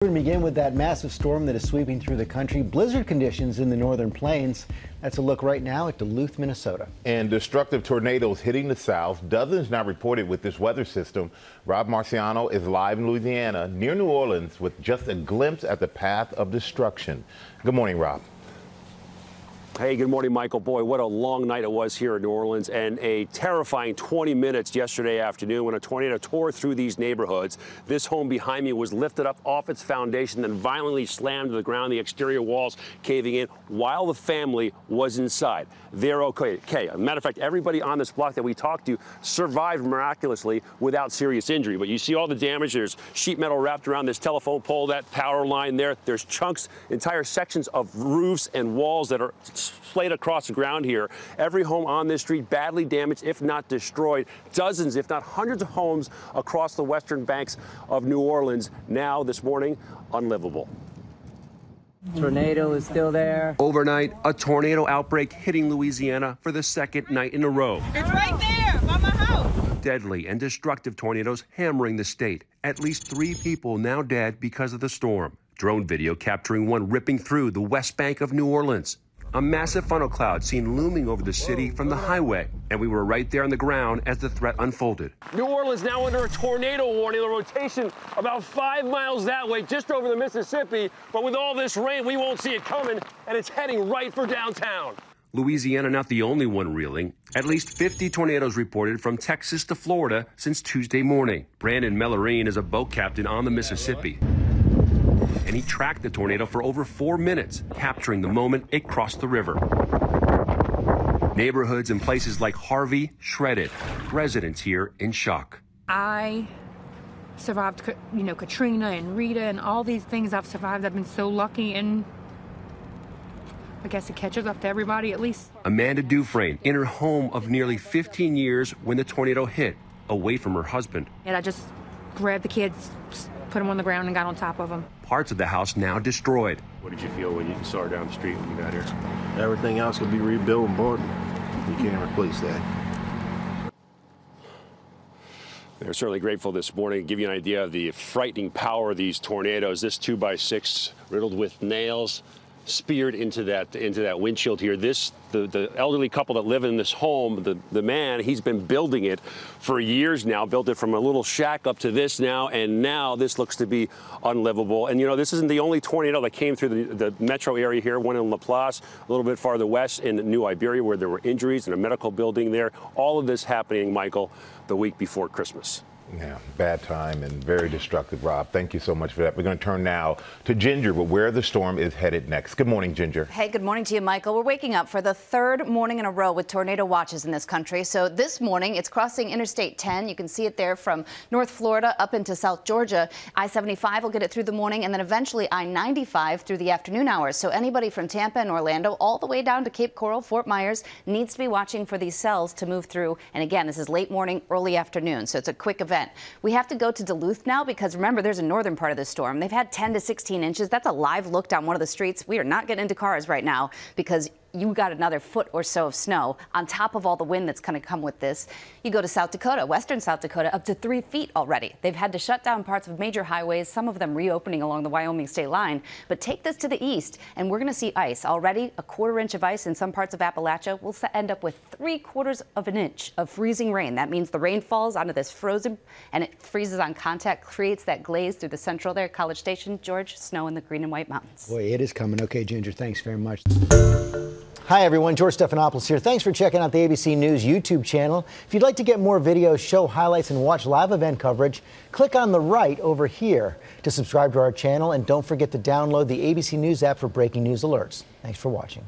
We're going to begin with that massive storm that is sweeping through the country. Blizzard conditions in the northern plains. That's a look right now at Duluth, Minnesota. And destructive tornadoes hitting the south. Dozens now reported with this weather system. Rob Marciano is live in Louisiana near New Orleans with just a glimpse at the path of destruction. Good morning, Rob. Hey, good morning, Michael. Boy, what a long night it was here in New Orleans, and a terrifying 20 minutes yesterday afternoon when a tornado tore through these neighborhoods. This home behind me was lifted up off its foundation, then violently slammed to the ground, the exterior walls caving in while the family was inside. They're okay. As a matter of fact, everybody on this block that we talked to survived miraculously without serious injury. But you see all the damage. There's sheet metal wrapped around this telephone pole, that power line there. There's chunks, entire sections of roofs and walls that are splayed across the ground here. Every home on this street badly damaged, if not destroyed. Dozens, if not hundreds of homes across the western banks of New Orleans now this morning unlivable. Tornado is still there. Overnight, a tornado outbreak hitting Louisiana for the second night in a row. It's right there by my house. Deadly and destructive tornadoes hammering the state. At least 3 people now dead because of the storm. Drone video capturing one ripping through the west bank of New Orleans. A massive funnel cloud seen looming over the city from the highway, and we were right there on the ground as the threat unfolded. New Orleans now under a tornado warning, the rotation about 5 miles that way, just over the Mississippi, but with all this rain, we won't see it coming, and it's heading right for downtown. Louisiana not the only one reeling. At least 50 tornadoes reported from Texas to Florida since Tuesday morning. Brandon Mellarine is a boat captain on the Mississippi, and he tracked the tornado for over 4 minutes, capturing the moment it crossed the river. Neighborhoods in places like Harvey shredded. Residents here in shock. I survived, Katrina and Rita and all these things I've survived. I've been so lucky, and I guess it catches up to everybody at least. Amanda Dufresne in her home of nearly 15 years when the tornado hit, away from her husband. And I just grabbed the kids, put them on the ground, and got on top of them. Parts of the house now destroyed. What did you feel when you saw her down the street when you got here? Everything else could be rebuilt and bought. You can't replace that. They're certainly grateful this morning. To give you an idea of the frightening power of these tornadoes. This 2x6 riddled with nails, speared into that windshield here. The elderly couple that live in this home, the man, he's been building it for years now, built it from a little shack up to this now, and now this looks to be unlivable. And this isn't the only tornado that came through the metro area here, one in Laplace, a little bit farther west in New Iberia, where there were injuries in a medical building there. All of this happening, Michael, the week before Christmas. Yeah, bad time and very destructive, Rob. Thank you so much for that. We're going to turn now to Ginger, but where the storm is headed next. Good morning, Ginger. Hey, good morning to you, Michael. We're waking up for the 3rd morning in a row with tornado watches in this country. So this morning, it's crossing Interstate 10. You can see it there from North Florida up into South Georgia. I-75 will get it through the morning, and then eventually I-95 through the afternoon hours. So anybody from Tampa and Orlando all the way down to Cape Coral, Fort Myers, needs to be watching for these cells to move through. And again, this is late morning, early afternoon, so it's a quick event. We have to go to Duluth now because remember, there's a northern part of the storm. They've had 10 to 16 inches. That's a live look down one of the streets. We are not getting into cars right now because you got another foot or so of snow on top of all the wind that's going to come with this. You go to South Dakota, western South Dakota, up to 3 feet already. They've had to shut down parts of major highways, some of them reopening along the Wyoming state line. But take this to the east, and we're going to see ice. Already a 1/4 inch of ice in some parts of Appalachia. We'll end up with 3/4 of an inch of freezing rain. That means the rain falls onto this frozen, and it freezes on contact, creates that glaze through the central there, College Station, George, snow in the Green and White Mountains. Boy, it is coming. Okay, Ginger, thanks very much. Hi, everyone. George Stephanopoulos here. Thanks for checking out the ABC News YouTube channel. If you'd like to get more videos, show highlights, and watch live event coverage, click on the right over here to subscribe to our channel. And don't forget to download the ABC News app for breaking news alerts. Thanks for watching.